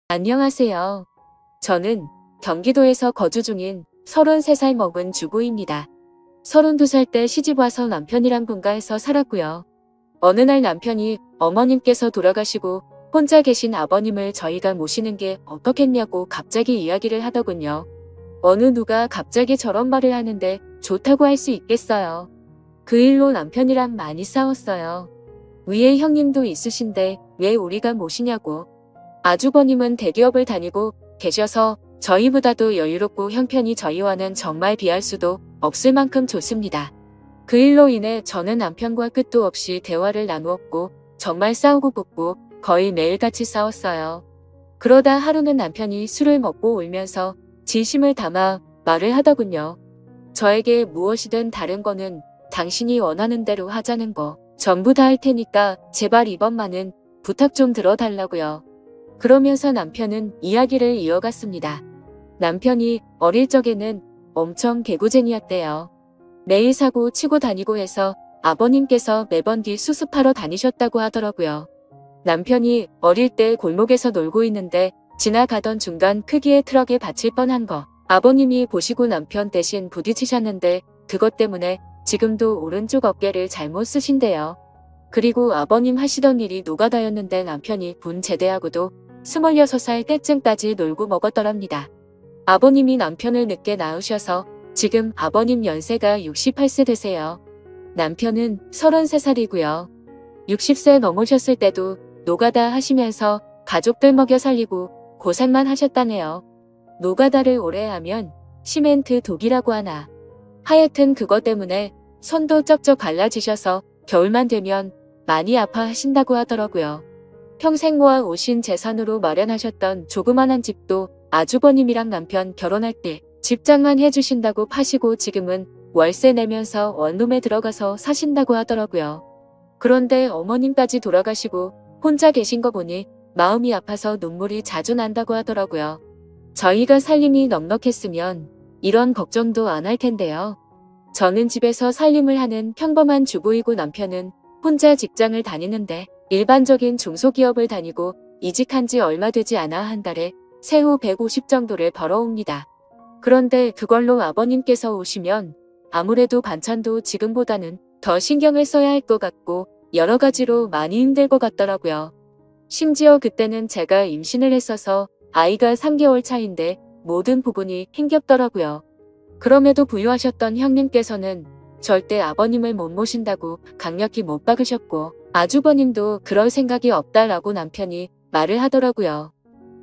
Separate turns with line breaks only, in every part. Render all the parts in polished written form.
안녕하세요. 저는 경기도에서 거주 중인 33살 먹은 주부입니다. 32살 때 시집와서 남편이랑 분가해서 살았고요. 어느 날 남편이 어머님께서 돌아가시고 혼자 계신 아버님을 저희가 모시는 게 어떻겠냐고 갑자기 이야기를 하더군요. 어느 누가 갑자기 저런 말을 하는데 좋다고 할 수 있겠어요. 그 일로 남편이랑 많이 싸웠어요. 위에 형님도 있으신데 왜 우리가 모시냐고. 아주버님은 대기업을 다니고 계셔서 저희보다도 여유롭고 형편이 저희와는 정말 비할 수도 없을 만큼 좋습니다. 그 일로 인해 저는 남편과 끝도 없이 대화를 나누었고 정말 싸우고 붙고 거의 매일같이 싸웠어요. 그러다 하루는 남편이 술을 먹고 울면서 진심을 담아 말을 하더군요. 저에게 무엇이든 다른 거는 당신이 원하는 대로 하자는 거 전부 다 할 테니까 제발 이번만은 부탁 좀 들어달라고요. 그러면서 남편은 이야기를 이어갔습니다. 남편이 어릴 적에는 엄청 개구쟁이였대요. 매일 사고 치고 다니고 해서 아버님께서 매번 뒤 수습하러 다니셨다고 하더라고요. 남편이 어릴 때 골목에서 놀고 있는데 지나가던 중간 크기의 트럭에 받칠 뻔한 거 아버님이 보시고 남편 대신 부딪히셨는데 그것 때문에 지금도 오른쪽 어깨를 잘못 쓰신대요. 그리고 아버님 하시던 일이 노가다였는데 남편이 분 제대하고도 26살 때쯤까지 놀고 먹었더랍니다. 아버님이 남편을 늦게 낳으셔서 지금 아버님 연세가 68세 되세요. 남편은 33살이고요. 60세 넘으셨을 때도 노가다 하시면서 가족들 먹여 살리고 고생만 하셨다네요. 노가다를 오래 하면 시멘트 독이라고 하나. 하여튼 그것 때문에 손도 쩍쩍 갈라지셔서 겨울만 되면 많이 아파하신다고 하더라고요. 평생 모아 오신 재산으로 마련하셨던 조그만한 집도 아주버님이랑 남편 결혼할 때 집장만 해주신다고 파시고 지금은 월세 내면서 원룸에 들어가서 사신다고 하더라고요. 그런데 어머님까지 돌아가시고 혼자 계신 거 보니 마음이 아파서 눈물이 자주 난다고 하더라고요. 저희가 살림이 넉넉했으면 이런 걱정도 안 할 텐데요. 저는 집에서 살림을 하는 평범한 주부이고 남편은 혼자 직장을 다니는데 일반적인 중소기업을 다니고 이직한 지 얼마 되지 않아 한 달에 세후 150 정도를 벌어옵니다. 그런데 그걸로 아버님께서 오시면 아무래도 반찬도 지금보다는 더 신경을 써야 할 것 같고 여러 가지로 많이 힘들 것 같더라고요. 심지어 그때는 제가 임신을 했어서 아이가 3개월 차인데 모든 부분이 힘겹더라고요. 그럼에도 부유하셨던 형님께서는 절대 아버님을 못 모신다고 강력히 못 박으셨고 아주버님도 그럴 생각이 없다라고 남편이 말을 하더라고요.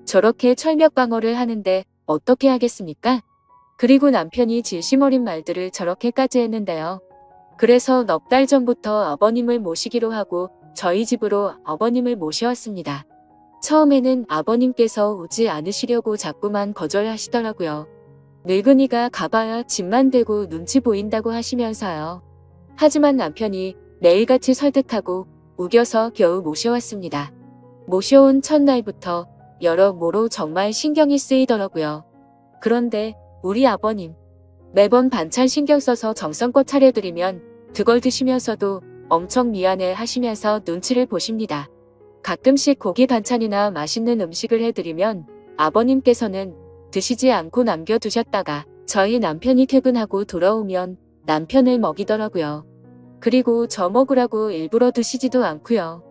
저렇게 철벽방어를 하는데 어떻게 하겠습니까? 그리고 남편이 진심 어린 말들을 저렇게까지 했는데요. 그래서 넉 달 전부터 아버님을 모시기로 하고 저희 집으로 아버님을 모셔왔습니다. 처음에는 아버님께서 오지 않으시려고 자꾸만 거절하시더라고요. 늙은이가 가봐야 집만 대고 눈치 보인다고 하시면서요. 하지만 남편이 매일같이 설득하고 우겨서 겨우 모셔왔습니다. 모셔온 첫날부터 여러모로 정말 신경이 쓰이더라고요. 그런데 우리 아버님 매번 반찬 신경 써서 정성껏 차려드리면 그걸 드시면서도 엄청 미안해 하시면서 눈치를 보십니다. 가끔씩 고기 반찬이나 맛있는 음식을 해드리면 아버님께서는 드시지 않고 남겨두셨다가 저희 남편이 퇴근하고 돌아오면 남편을 먹이더라고요. 그리고 저 먹으라고 일부러 드시지도 않고요.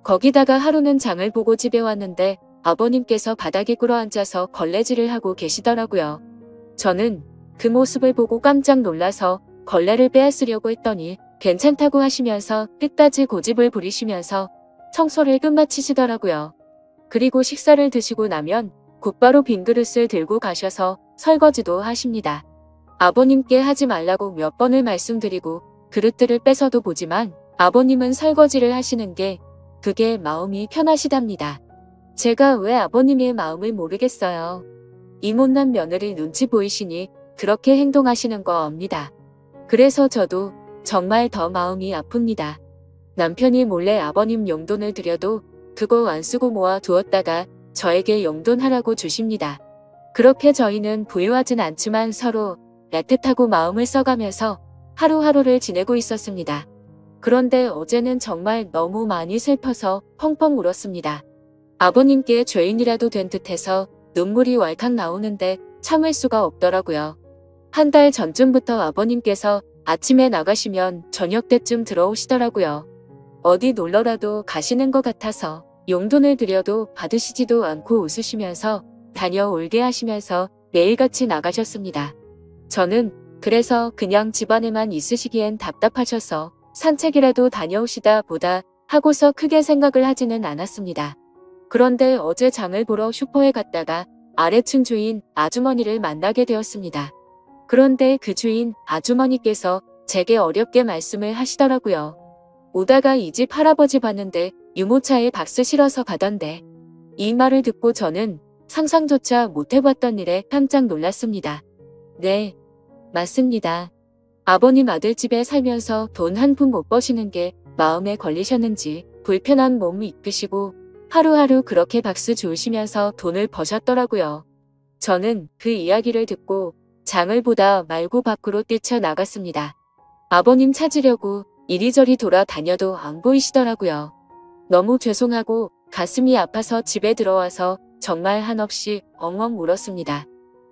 거기다가 하루는 장을 보고 집에 왔는데 아버님께서 바닥에 꿇어앉아서 걸레질을 하고 계시더라고요. 저는 그 모습을 보고 깜짝 놀라서 걸레를 빼앗으려고 했더니 괜찮다고 하시면서 끝까지 고집을 부리시면서 청소를 끝마치시더라고요. 그리고 식사를 드시고 나면 곧바로 빈 그릇을 들고 가셔서 설거지도 하십니다. 아버님께 하지 말라고 몇 번을 말씀드리고 그릇들을 뺏어도 보지만 아버님은 설거지를 하시는 게 그게 마음이 편하시답니다. 제가 왜 아버님의 마음을 모르겠어요. 이 못난 며느리 눈치 보이시니 그렇게 행동하시는 거 압니다. 그래서 저도 정말 더 마음이 아픕니다. 남편이 몰래 아버님 용돈을 드려도 그거 안 쓰고 모아 두었다가 저에게 용돈하라고 주십니다. 그렇게 저희는 부유하진 않지만 서로 애틋하고 마음을 써가면서 하루하루를 지내고 있었습니다. 그런데 어제는 정말 너무 많이 슬퍼서 펑펑 울었습니다. 아버님께 죄인이라도 된 듯해서 눈물이 왈칵 나오는데 참을 수가 없더라고요. 한 달 전쯤부터 아버님께서 아침에 나가시면 저녁 때쯤 들어오시더라고요. 어디 놀러라도 가시는 것 같아서 용돈을 드려도 받으시지도 않고 웃으시면서 다녀올게 하시면서 매일같이 나가셨습니다. 저는 그래서 그냥 집안에만 있으시기엔 답답하셔서 산책이라도 다녀오시다 보다 하고서 크게 생각을 하지는 않았습니다. 그런데 어제 장을 보러 슈퍼에 갔다가 아래층 주인 아주머니를 만나게 되었습니다. 그런데 그 주인 아주머니께서 제게 어렵게 말씀을 하시더라고요. 오다가 이 집 할아버지 봤는데 유모차에 박스 실어서 가던데. 이 말을 듣고 저는 상상조차 못해봤던 일에 깜짝 놀랐습니다. 네, 맞습니다. 아버님 아들집에 살면서 돈 한 푼 못 버시는 게 마음에 걸리셨는지 불편한 몸 이끄시고 하루하루 그렇게 박수 주우시면서 돈을 버셨더라고요. 저는 그 이야기를 듣고 장을 보다 말고 밖으로 뛰쳐나갔습니다. 아버님 찾으려고 이리저리 돌아다녀도 안 보이시더라고요. 너무 죄송하고 가슴이 아파서 집에 들어와서 정말 한없이 엉엉 울었습니다.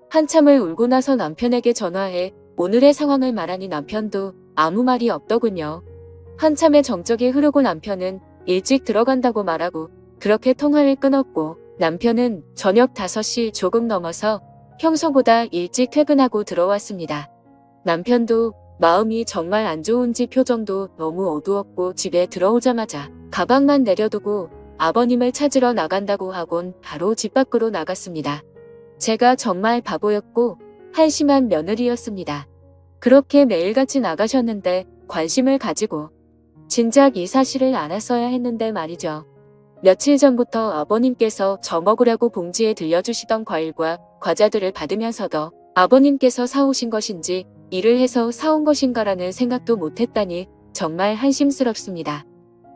한참을 울고 나서 남편에게 전화해 오늘의 상황을 말하니 남편도 아무 말이 없더군요. 한참의 정적이 흐르고 남편은 일찍 들어간다고 말하고 그렇게 통화를 끊었고 남편은 저녁 5시 조금 넘어서 평소보다 일찍 퇴근하고 들어왔습니다. 남편도 마음이 정말 안 좋은지 표정도 너무 어두웠고 집에 들어오자마자 가방만 내려두고 아버님을 찾으러 나간다고 하곤 바로 집 밖으로 나갔습니다. 제가 정말 바보였고 한심한 며느리였습니다. 그렇게 매일같이 나가셨는데 관심을 가지고 진작 이 사실을 알았어야 했는데 말이죠. 며칠 전부터 아버님께서 저 먹으라고 봉지에 들려주시던 과일과 과자들을 받으면서도 아버님께서 사오신 것인지 일을 해서 사온 것인가라는 생각도 못했다니 정말 한심스럽습니다.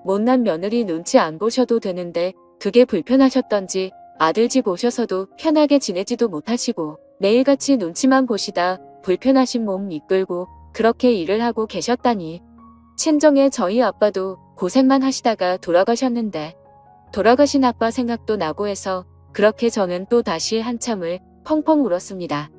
못난 며느리 눈치 안 보셔도 되는데 그게 불편하셨던지 아들 집 오셔서도 편하게 지내지도 못하시고 매일같이 눈치만 보시다 불편하신 몸 이끌고 그렇게 일을 하고 계셨다니. 친정에 저희 아빠도 고생만 하시다가 돌아가셨는데 돌아가신 아빠 생각도 나고 해서 그렇게 저는 또 다시 한참을 펑펑 울었습니다.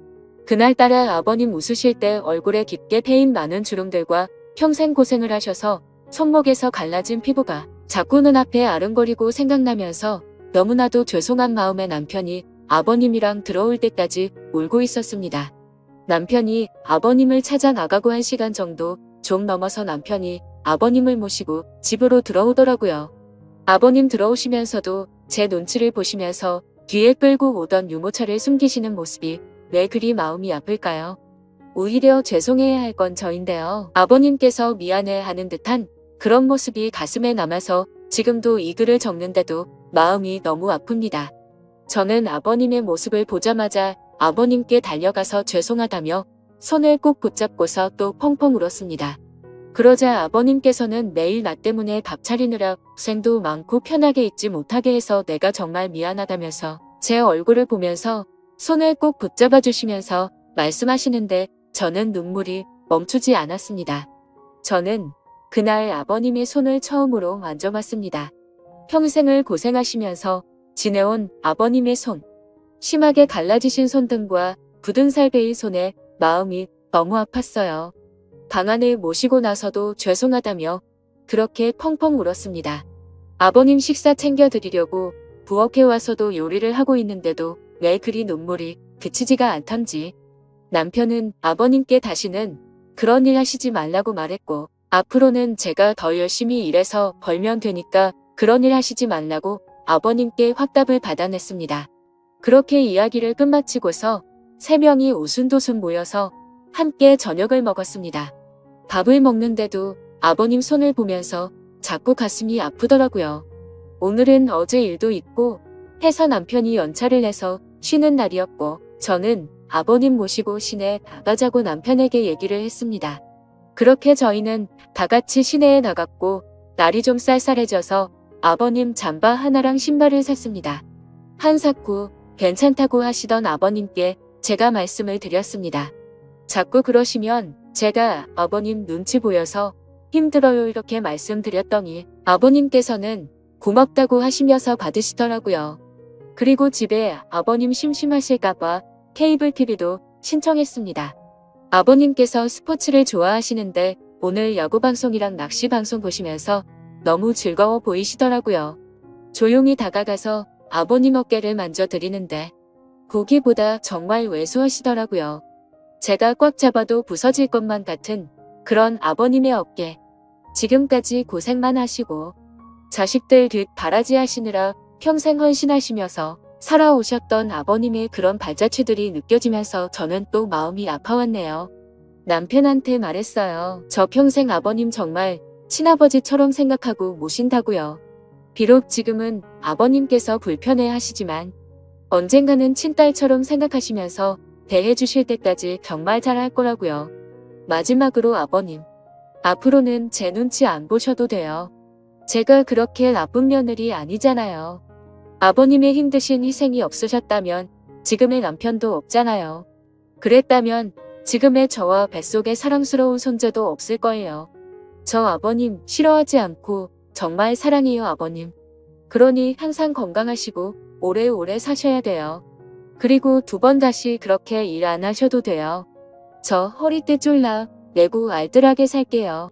그날따라 아버님 웃으실 때 얼굴에 깊게 패인 많은 주름들과 평생 고생을 하셔서 손목에서 갈라진 피부가 자꾸 눈앞에 아른거리고 생각나면서 너무나도 죄송한 마음에 남편이 아버님이랑 들어올 때까지 울고 있었습니다. 남편이 아버님을 찾아 나가고 1시간 정도 좀 넘어서 남편이 아버님을 모시고 집으로 들어오더라고요. 아버님 들어오시면서도 제 눈치를 보시면서 뒤에 끌고 오던 유모차를 숨기시는 모습이 왜 그리 마음이 아플까요? 오히려 죄송해야 할 건 저인데요. 아버님께서 미안해하는 듯한 그런 모습이 가슴에 남아서 지금도 이 글을 적는데도 마음이 너무 아픕니다. 저는 아버님의 모습을 보자마자 아버님께 달려가서 죄송하다며 손을 꼭 붙잡고서 또 펑펑 울었습니다. 그러자 아버님께서는 매일 나 때문에 밥 차리느라 고생도 많고 편하게 있지 못하게 해서 내가 정말 미안하다면서 제 얼굴을 보면서 손을 꼭 붙잡아 주시면서 말씀하시는데 저는 눈물이 멈추지 않았습니다. 저는 그날 아버님의 손을 처음으로 만져봤습니다. 평생을 고생하시면서 지내온 아버님의 손. 심하게 갈라지신 손등과 굳은 살 베일 손에 마음이 너무 아팠어요. 방 안에 모시고 나서도 죄송하다며 그렇게 펑펑 울었습니다. 아버님 식사 챙겨드리려고 부엌에 와서도 요리를 하고 있는데도 왜 그리 눈물이 그치지가 않던지. 남편은 아버님께 다시는 그런 일 하시지 말라고 말했고 앞으로는 제가 더 열심히 일해서 벌면 되니까 그런 일 하시지 말라고 아버님께 확답을 받아냈습니다. 그렇게 이야기를 끝마치고서 3명이 오순도순 모여서 함께 저녁을 먹었습니다. 밥을 먹는데도 아버님 손을 보면서 자꾸 가슴이 아프더라고요. 오늘은 어제 일도 있고 해서 남편이 연차를 내서 쉬는 날이었고 저는 아버님 모시고 시내 나가자고 남편에게 얘기를 했습니다. 그렇게 저희는 다 같이 시내에 나갔고 날이 좀 쌀쌀해져서 아버님 잠바 하나랑 신발을 샀습니다. 한사코 괜찮다고 하시던 아버님께 제가 말씀을 드렸습니다. 자꾸 그러시면 제가 아버님 눈치 보여서 힘들어요 이렇게 말씀드렸더니 아버님께서는 고맙다고 하시면서 받으시더라고요. 그리고 집에 아버님 심심하실까봐 케이블 TV도 신청했습니다. 아버님께서 스포츠를 좋아하시는데 오늘 야구 방송이랑 낚시 방송 보시면서 너무 즐거워 보이시더라고요. 조용히 다가가서 아버님 어깨를 만져드리는데 보기보다 정말 왜소하시더라고요. 제가 꽉 잡아도 부서질 것만 같은 그런 아버님의 어깨. 지금까지 고생만 하시고 자식들 뒷 바라지 하시느라 평생 헌신하시면서 살아오셨던 아버님의 그런 발자취들이 느껴지면서 저는 또 마음이 아파왔네요. 남편한테 말했어요. 저 평생 아버님 정말 친아버지처럼 생각하고 모신다고요. 비록 지금은 아버님께서 불편해 하시지만 언젠가는 친딸처럼 생각하시면서 대해주실 때까지 정말 잘할 거라고요. 마지막으로 아버님. 앞으로는 제 눈치 안 보셔도 돼요. 제가 그렇게 나쁜 며느리 아니잖아요. 아버님의 힘드신 희생이 없으셨다면 지금의 남편도 없잖아요. 그랬다면 지금의 저와 뱃속에 사랑스러운 손자도 없을 거예요. 저 아버님 싫어하지 않고 정말 사랑해요 아버님. 그러니 항상 건강하시고 오래오래 사셔야 돼요. 그리고 2번 다시 그렇게 일 안 하셔도 돼요. 저 허리띠 쫄라 내고 알뜰하게 살게요.